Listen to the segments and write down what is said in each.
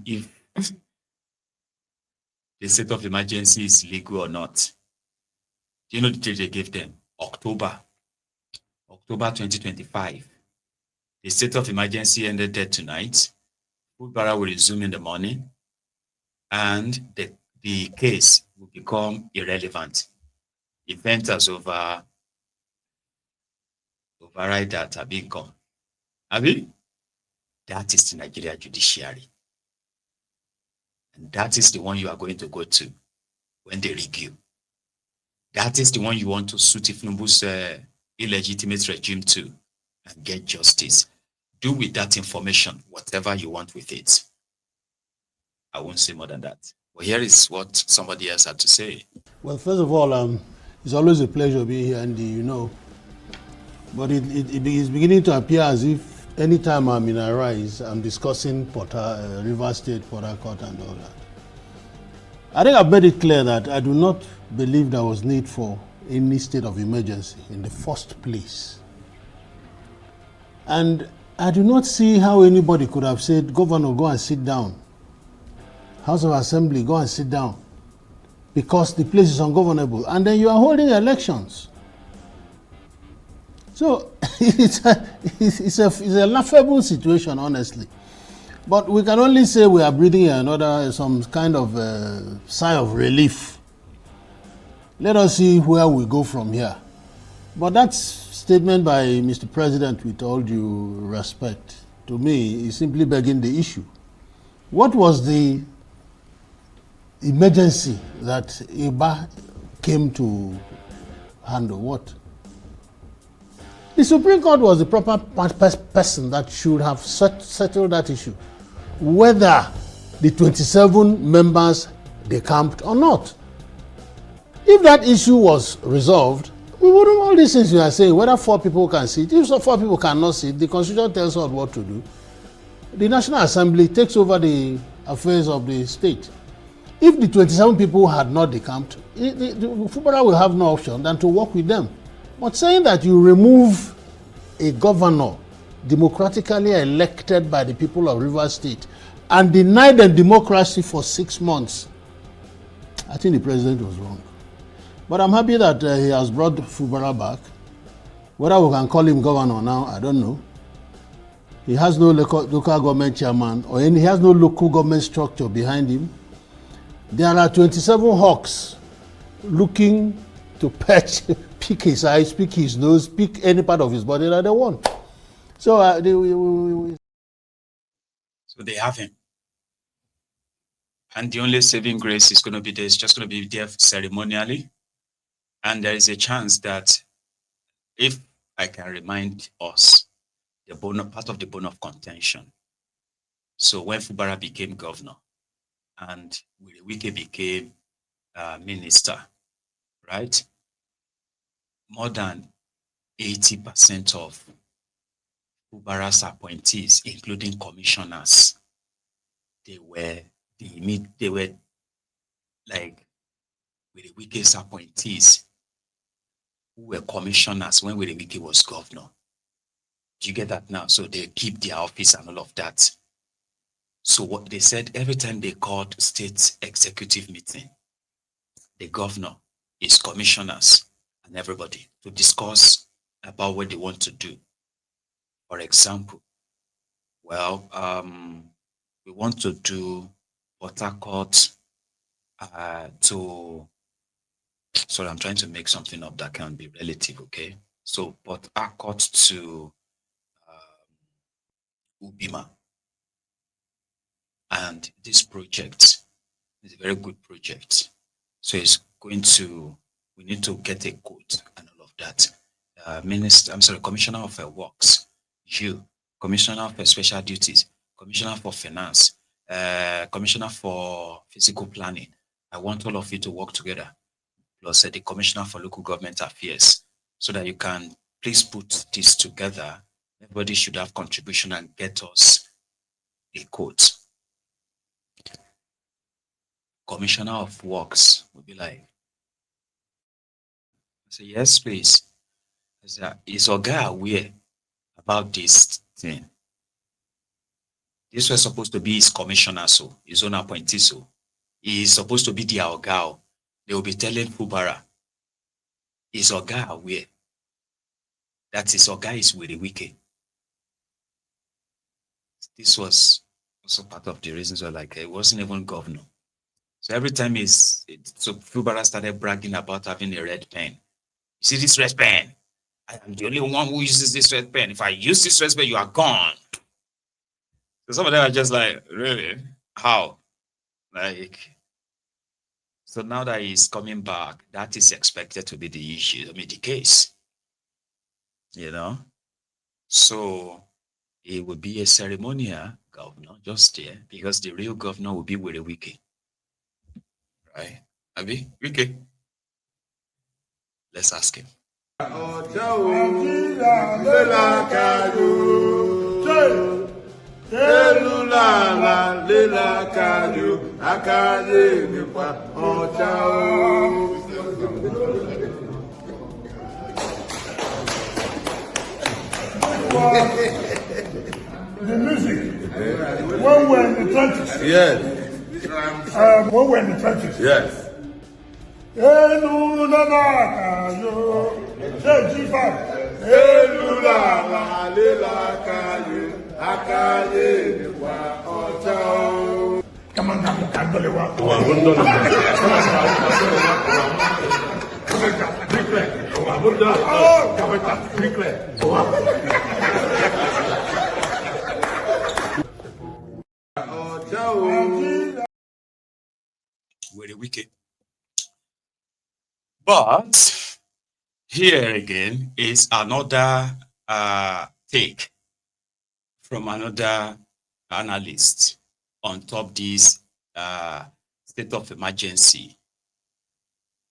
if the state of emergency is legal or not. Do you know the date they gave them? October 2025. The state of emergency ended there tonight. Foolbara will resume in the morning, and the case will become irrelevant. Event has override that have been gone. Abi? That is the Nigeria judiciary. And that is the one you are going to go to when they rig you. That is the one you want to suit Tinubu's illegitimate regime to and get justice. Do with that information whatever you want with it. I won't say more than that. But here is what somebody else had to say. Well, first of all, it's always a pleasure being here, Andy, you know. But it is beginning to appear as if anytime I'm in Arise, I'm discussing River State, Port Harcourt, and all that. I think I've made it clear that I do not believe there was need for any state of emergency in the first place. And I do not see how anybody could have said, Governor, go and sit down. House of Assembly, go and sit down. Because the place is ungovernable. And then you are holding elections. So it's a laughable situation, honestly. But we can only say we are breathing some kind of sigh of relief. Let us see where we go from here. But that statement by Mr. President, with all due respect, to me, is simply begging the issue. What was the emergency that Iba came to handle? What? The Supreme Court was the proper person that should have settled that issue, whether the 27 members decamped or not. If that issue was resolved, we wouldn't all these things you are saying, whether 4 people can sit. If 4 people cannot sit, the Constitution tells us what to do. The National Assembly takes over the affairs of the state. If the 27 people had not decamped, the Foolbara will have no option than to work with them. But saying that you remove a governor democratically elected by the people of Rivers State and deny them democracy for 6 months, I think the president was wrong. But I'm happy that he has brought Foolbara back. Whether we can call him governor now, I don't know. He has no local government chairman he has no local government structure behind him. There are 27 hawks looking to pick his eyes, pick his nose, pick any part of his body that they want. So So they have him. And the only saving grace is going to be there, it's just going to be there ceremonially. And there is a chance that if I can remind us, part of the bone of contention. So when Foolbara became governor and Wike became minister, right? More than 80% of Foolbara's appointees, including commissioners, they were like Wike's appointees who were commissioners when Wike was governor. Do you get that now? So they keep their office and all of that. So what they said, every time they called state executive meeting, the governor, his commissioners, and everybody to discuss about what they want to do. For example, well, we want to do Port Harcourt sorry, I'm trying to make something up that can be relative, okay? So Port Harcourt to Ubima. And this project is a very good project. So we need to get a quote and all of that. Commissioner of Works, Commissioner for Special Duties, Commissioner for Finance, Commissioner for Physical Planning. I want all of you to work together, plus the Commissioner for Local Government Affairs, so that you can please put this together. Everybody should have contribution and get us a quote. Commissioner of Works will be like, I say, yes, please. I say, is Oga aware about this thing? This was supposed to be his commissioner, so his own appointee, so he's supposed to be the Oga. They will be telling Foolbara, is Oga aware that his Oga is with the wicked? This was also part of the reasons why, like, it wasn't even governor. So every time so Foolbara started bragging about having a red pen. You see this red pen? I am the only one who uses this red pen. If I use this red pen, you are gone. So some of them are just like, really? How? Like, so now that he's coming back, that is expected to be the issue, I mean, the case. You know? So it will be a ceremonial governor just there, because the real governor will be with the wiki. Right? Abi? Wiki? Let's ask him. The music, when we're in the trenches. Yes. When we're in the trenches. Yes. Come on, Very wicked. But here again is another take from another analyst on top this state of emergency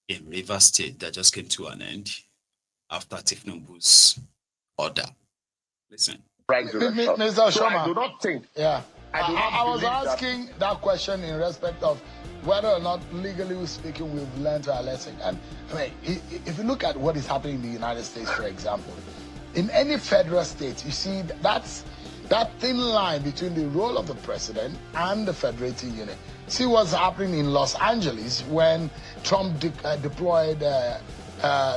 in Rivers State that just came to an end after Tinubu's order. Listen. Mr. Shoma, I do not think. Yeah. I was asking that question in respect of whether or not, legally speaking, we've learned our lesson. And I mean, if you look at what is happening in the United States, for example, in any federal state, you see that's that thin line between the role of the president and the federating unit. See what's happening in Los Angeles when Trump deployed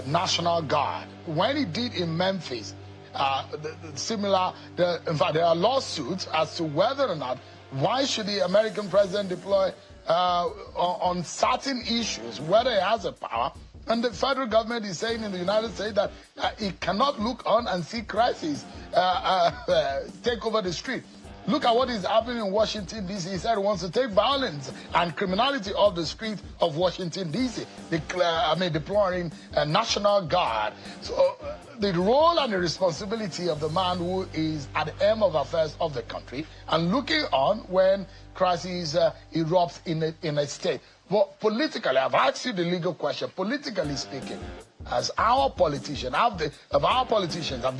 National Guard. When he did in Memphis, in fact, there are lawsuits as to whether or not, why should the American president deploy on certain issues, whether he has the power. And the federal government is saying in the United States that it cannot look on and see crises take over the street. Look at what is happening in Washington, D.C. He said he wants to take violence and criminality off the streets of Washington, D.C., deploying a National Guard. So the role and the responsibility of the man who is at the helm of affairs of the country and looking on when crises erupts in a state. But politically, I've asked you the legal question, politically speaking, as our politicians, have they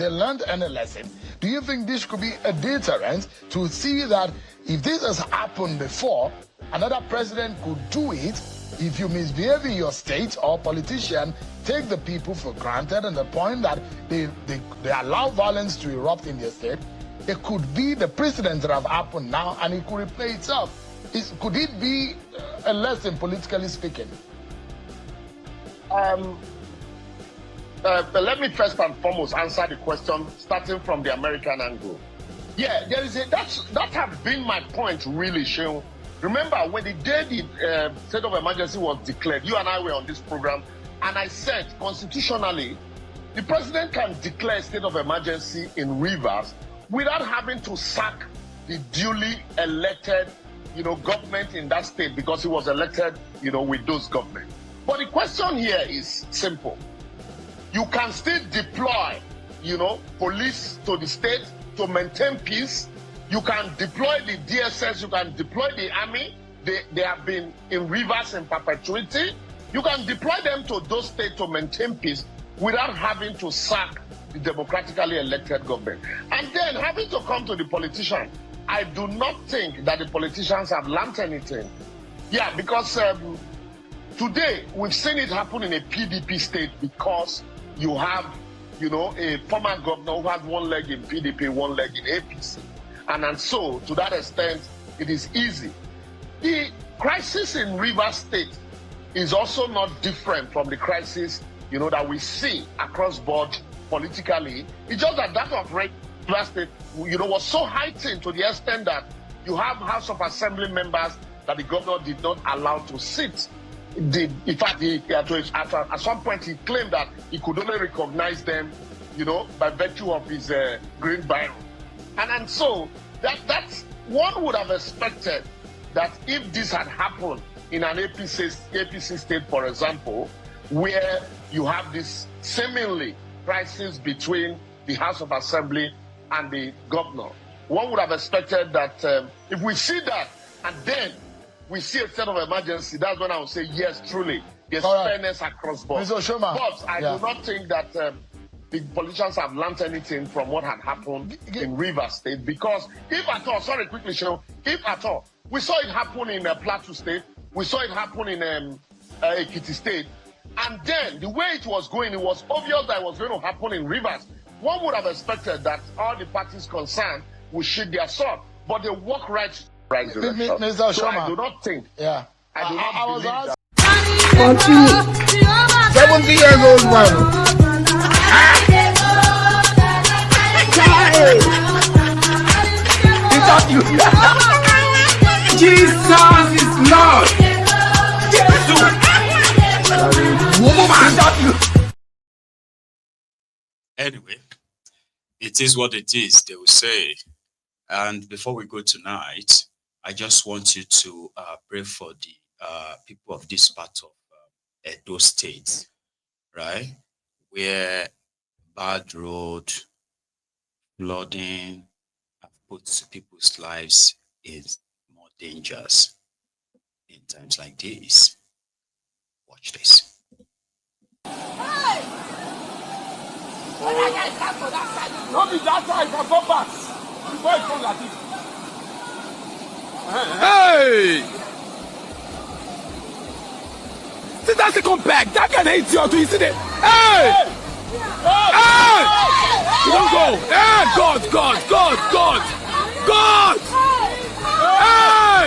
learned any lesson? Do you think this could be a deterrent to see that if this has happened before, another president could do it? If you misbehave in your state or politician, take the people for granted, and the point that they allow violence to erupt in their state, it could be the precedents that have happened now, and it could replay itself. Could it be a lesson, politically speaking? But let me first and foremost answer the question starting from the American angle. Yeah, there is that has been my point, really, Sean. Remember, when the day the state of emergency was declared, you and I were on this program, and I said, constitutionally, the president can declare a state of emergency in Rivers without having to sack the duly elected, government in that state, because he was elected, with those government. But the question here is simple. You can still deploy, police to the state to maintain peace. You can deploy the DSS, you can deploy the army. They have been in Rivers in perpetuity. You can deploy them to those states to maintain peace without having to sack the democratically elected government. And then having to come to the politician, I do not think that the politicians have learned anything. Yeah, because today we've seen it happen in a PDP state because you have, a former governor who had one leg in PDP, one leg in APC. And so, to that extent, it is easy. The crisis in Rivers State is also not different from the crisis, that we see across board politically. It's just that of Rivers State, was so heightened to the extent that you have House of Assembly members that the governor did not allow to sit. In fact, at some point he claimed that he could only recognize them, by virtue of his green biro. And so that's one would have expected that if this had happened in an APC state, for example, where you have this seemingly crisis between the House of Assembly and the governor, one would have expected that if we see that and then we see a state of emergency, that's when I would say, yes, truly, there's fairness across board. But I do not think that the politicians have learned anything from what had happened in Rivers State, because if at all, if at all, we saw it happen in Plateau State, we saw it happen in Ekiti State, and then the way it was going, it was obvious that it was going to happen in Rivers. One would have expected that all the parties concerned would shoot their sword, but they walk right direction. Mr. So I do not think. Yeah. I do not believe that. 70 years old man. Jesus is Lord. Anyway, it is what it is, they will say. And before we go tonight, I just want you to pray for the people of this part of Edo State, right? Where bad road, flooding have put people's lives in more dangers in times like this. Watch this. Not be that side for go back. Before it comes like this. Hey! See that second back. That can hit you. Do you see that? Hey! Hey! You don't go. Hey! God! Hey!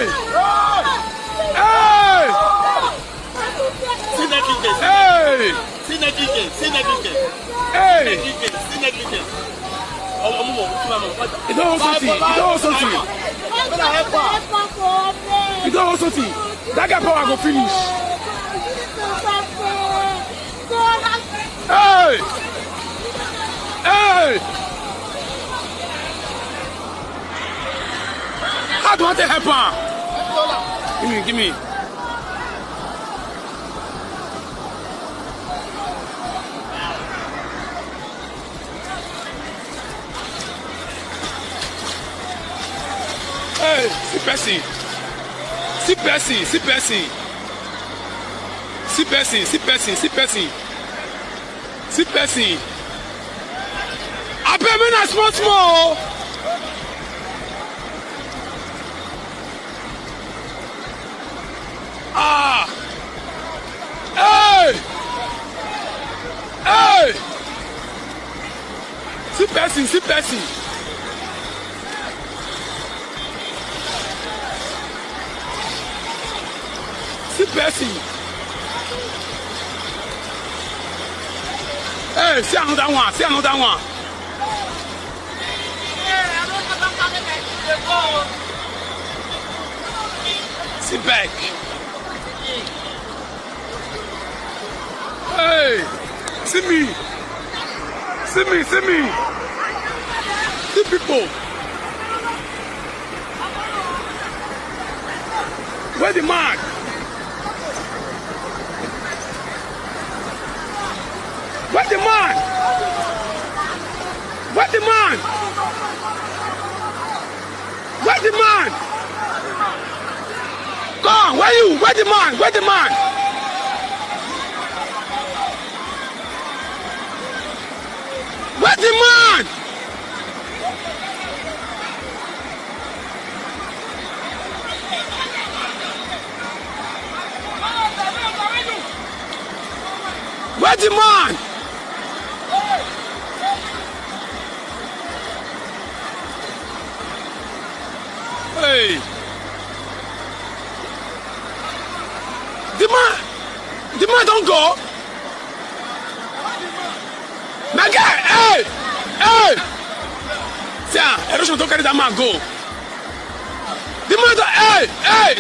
Hey! Hey! You don't also see. That guy power go finish. Hey! Hey! How do I take help? Give me. Hey, see Percy. I pay me not small. Ah. Hey. See Percy. Hey, see another one. See back. Hey, see me. See people. Where the man? Where's the man? Go on, where you? Where's the man? Where's the man? The man don't go. My guy, hey! See, erosion don't carry that man go. The man don't,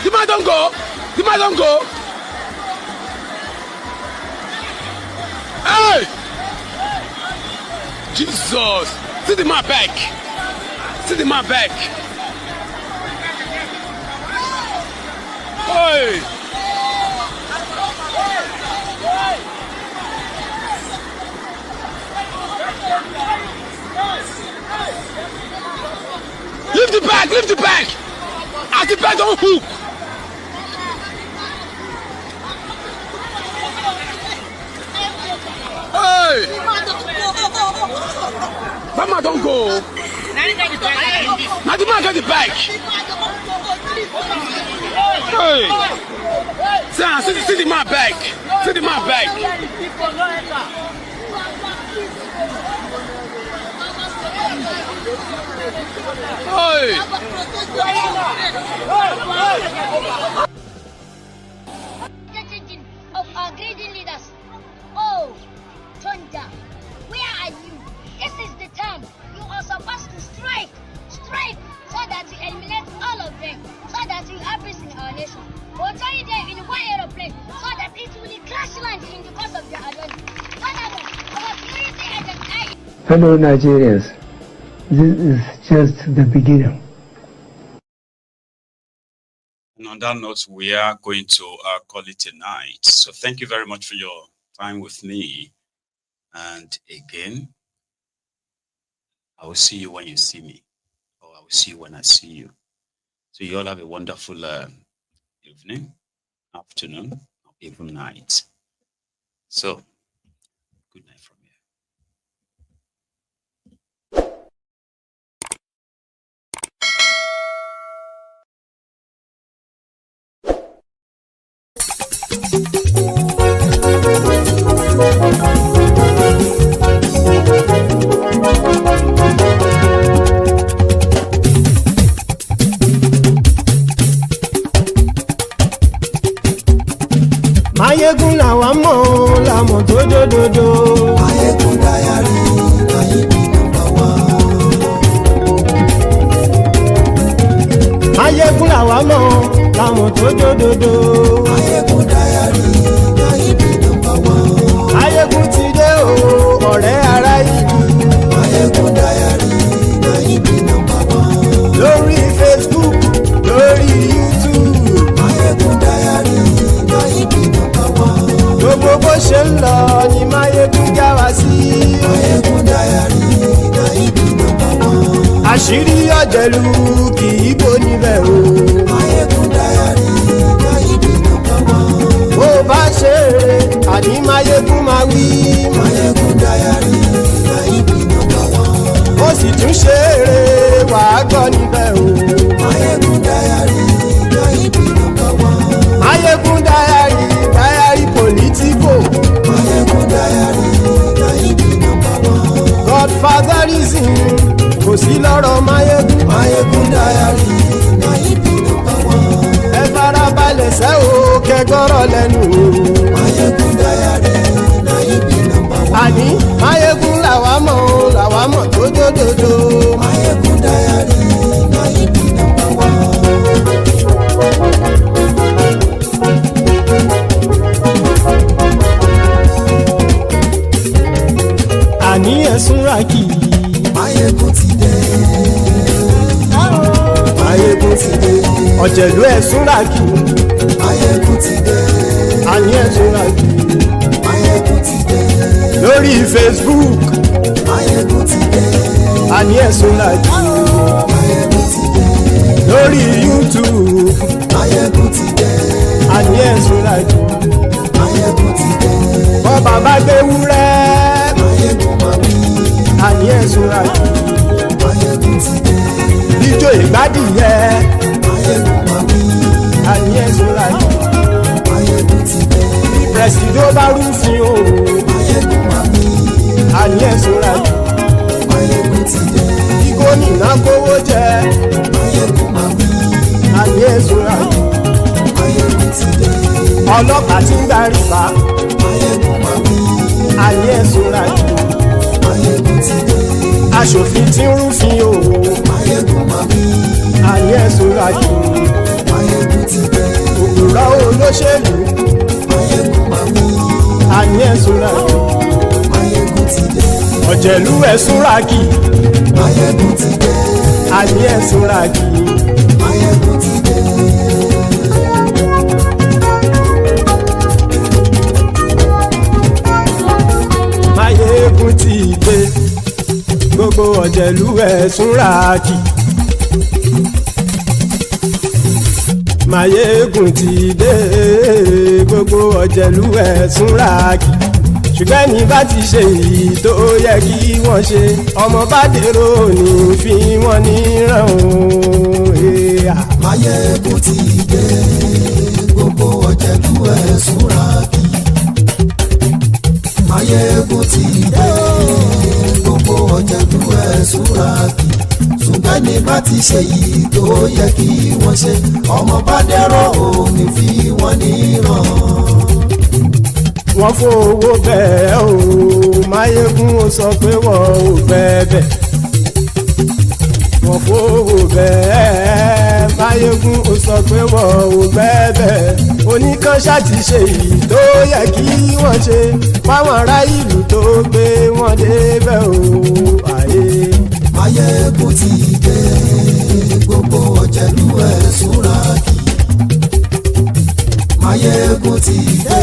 the man don't go. The man don't go. Hey! Jesus! See the man back. See the man back. Hey! Lift the back! As the back don't hook! Hey! Mama don't go! Now the man get the back! Hey! See the man back! See the man back! Hey! Of our greedy leaders. Oh, Thunder, where are you? This is the time. You are supposed to strike, so that you eliminate all of them, so that you have peace in our nation. Or try them in one aeroplane, so that it will crash land in the course of their advance. Our security agents. Fellow Nigerians, this is just the beginning. And on that note, we are going to call it a night. So thank you very much for your time with me. And again, I will see you when you see me, or I will see you when I see you. So you all have a wonderful evening, afternoon, or even night. So, good night from here. Maiyegun làwa mọ̀ làmọ̀ tó dòdòdò. Maiyegun Diary, Nayibi #1. Maiyegun làwa mọ̀ làmọ̀ tó dòdòdò. Maiyegun Diary, Nayibi #1. Maiyegun ti dé o, ọ̀rẹ́ ará ìlú. Maiyegun Diary, Nayibi #1. Lórí Facebook, lórí YouTube. Maiyegun Diary, Nayibi #1. Gbogbo bó ṣe ń lọ ni Maiyegun já wa sí. Maiyegun Diary, Nayibi #1. Àṣírí ọ̀jẹ̀lú kì í bò níbẹ̀ o. Maiyegun Diary, Nayibi #1. Bó bá ṣe eré àní Maiyegun máa wí. Maiyegun Diary, Nayibi #1. Ó sì tún ṣe eré wàá gbọ́ níbẹ̀ o. Maiyegun Diary, Nayibi #1. Maiyegun Diary political. Maiyegun Diary, Nayibi #1. Godfatherism kò sí lọ́rọ̀ Maiyegun. Maiyegun Diary, Nayibi #1. Ẹ farabalẹ̀ sẹ́ o kẹgọ́rọ̀ lẹ́nu o. Maiyegun Diary, Nayibi #1. Àní Maiyegun làwa mọ̀ tó dòdòdò. Maiyegun Diary, Nayibi #1. Àní ẹ̀sùn ràkì. Maiyegun ti dé. Maiyegun ti dé. Ọ̀jẹ̀lú ẹ̀sùn ràkì. Maiyegun ti dé. Àní ẹ̀sùn ràkì. Maiyegun ti dé. Lórí Facebook. Maiyegun ti dé. Àní ẹ̀sùn ràkì. Maiyegun ti dé. Lórí YouTube. Maiyegun ti dé. Àní ẹ̀sùn ràkì. Maiyegun ti dé. Bọ́ bàbá gbé wúrẹ́. Maiyegun máa wí. Àní ẹ̀sùn ràkì. Maiyegun ti dé. Ijó ìgbádìyẹ. Maiyegun máa wí. Àní ẹ̀sùn ràkì. Maiyegun ti dé. Prẹ̀sìdó bá rúfin o. Maiyegun máa wí. Àní ẹ̀sùn ràkì. Maiyegun ti dé. Kí gómìnà kówó jẹ. Maiyegun máa wí. Àní ẹ̀sùn ràkì. Maiyegun ti dé. ọlọ́pàá tí ń darí bá Maiyegun máa wí. àní ẹ̀sùn rájì Maiyegun ti dé. aṣòfin tí ń rúfin o Maiyegun máa wí. àní ẹ̀sùn rájì Maiyegun ti dé. òpùrọ́ olóṣèlú Maiyegun máa wí. àní ẹ̀sùn rájì Maiyegun ti dé. ọ̀jẹ̀lú ẹ̀sùn rájì Maiyegun ti dé. àní ẹ̀sùn rájì. Maiyegun ti dé. Maiyegun ti dé gbogbo ọ̀jẹ̀lú ẹ̀sùn rájì. Maiyegun ti dé gbogbo ọ̀jẹ̀lú ẹ̀sùn rájì. ṣùgbọ́n ní bá ti ṣe èyí tó yẹ kí wọ́n ṣe ọmọ bá dèrò ní fi wọ́n níran o. Maiyegun ti dé gbogbo ọ̀jẹ̀lú ẹ̀sùn rájì. Maiyegun ti dé gbogbo ọ̀jẹ̀lú ẹ̀sùn rájì. ṣùgbọ́n ní bá ti ṣe yìí tó yẹ kí wọ́n ṣe ọmọ bá dẹ́rọ̀ ò ní fi wọ́n níran. wọ́n fowó bẹ́ẹ̀ o Maiyegun ó sọ pé wọ́n ò bẹ́ẹ̀ wọ́n fowó bẹ́ẹ̀ Maiyegun ó sọ pé wọ́n ò bẹ́ẹ̀ oníkan ṣáàtì ṣe èyí tó yẹ kí wọ́n ṣe fáwọn ará ìlú tó gbé wọn débẹ̀ o àyè. Maiyegun ti dé gbogbo ọ̀jẹ̀lú ẹ̀sùn rájì. Maiyegun ti dé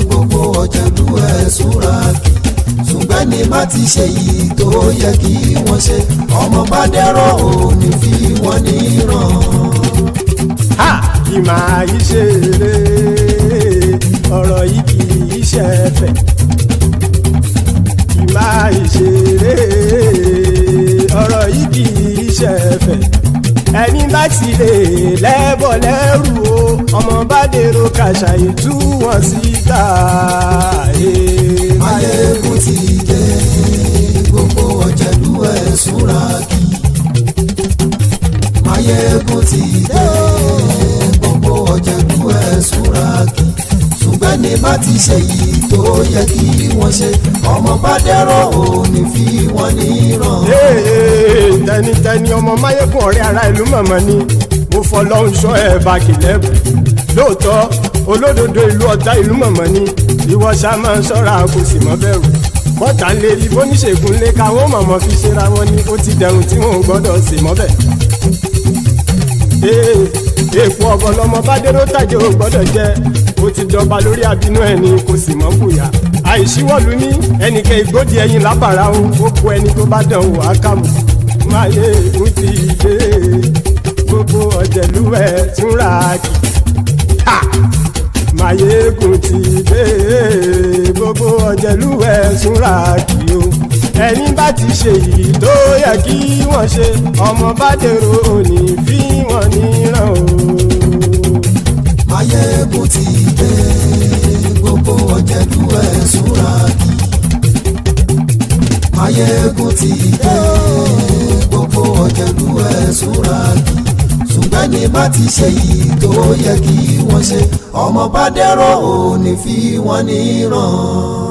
gbogbo ọ̀jẹ̀lú ẹ̀sùn rájì. ṣùgbọ́n ní má ti ṣe yìí tó yẹ kí wọ́n ṣe ọmọ bá dẹ́rọ̀ ò ní fi wọ́n níran. kì máa yí ṣe eré ọ̀rọ̀ yìí kì í ṣe ẹ̀fẹ̀ kì máa yí ṣe eré ọ̀rọ̀ yìí kì í ṣe ẹ̀fẹ̀ ẹni bá ti lè lẹ́bọ̀ lẹ́rù o ọmọ bá dèrò kàṣàyè tú wọn síta. Maiyegun ti dé gbogbo ọ̀jẹ̀lú ẹ̀sùn rájì. Maiyegun ti dé gbogbo ọ̀jẹ̀lú ẹ̀sùn rájì. ṣùgbọ́n ní bá ti ṣe yìí tó yẹ kí wọ́n ṣe ọmọ bá dẹ́rọ̀ ò ní fi wọ́n níran. tẹnitẹni ọmọ Maiyegun ọ̀rẹ́ ara ìlú mọ̀mọ́ ni mo fọlọ́hún sọ ẹ̀ bá kìlẹ́bù lóòótọ́ olódodo ìlú ọ̀tá ìlú mọ̀mọ́ ni ìwọ ṣá máa ń ṣọ́ra kò sì mọ́ bẹ̀rù bọ́tà ń lè rí bóníṣègùn lé káwọn mọ̀mọ́ fi ṣera wọn ni ó ti dẹrùn tí wọn ò gbọ́dọ̀ sì mọ́ bẹ̀. èèpo ọ̀bọ lọmọ bá dérò tàjẹ́ ò gbọ́dọ̀ jẹ́ ó ti dọba lórí abínú ẹni kò sì mọ́ bùyà àìsíwọ́lu ní ẹnìkẹ́ ìgbódì ẹyin lábàrá o ó kó ẹni tó bá dán o àkàmù. Maiyegun ti dé gbogbo ọ̀jẹ̀lú ẹ̀sùn rájì. Maiyegun ti dé gbogbo ọ̀jẹ̀lú ẹ̀sùn rájì o ẹni bá ti ṣe yìí tó yẹ kí wọ́n ṣe ọmọ bá dèrò òní fi wọ́n níran o. Maiyegun ti dé gbogbo ọ̀jẹ̀lú ẹ̀sùn rájì. Maiyegun ti dé gbogbo ọ̀jẹ̀lú ẹ̀sùn rájì. ṣùgbọ́n ní bá ti ṣe yìí tó yẹ kí wọ́n ṣe ọmọ bá dẹ́rọ̀ ò ní fi wọ́n níran.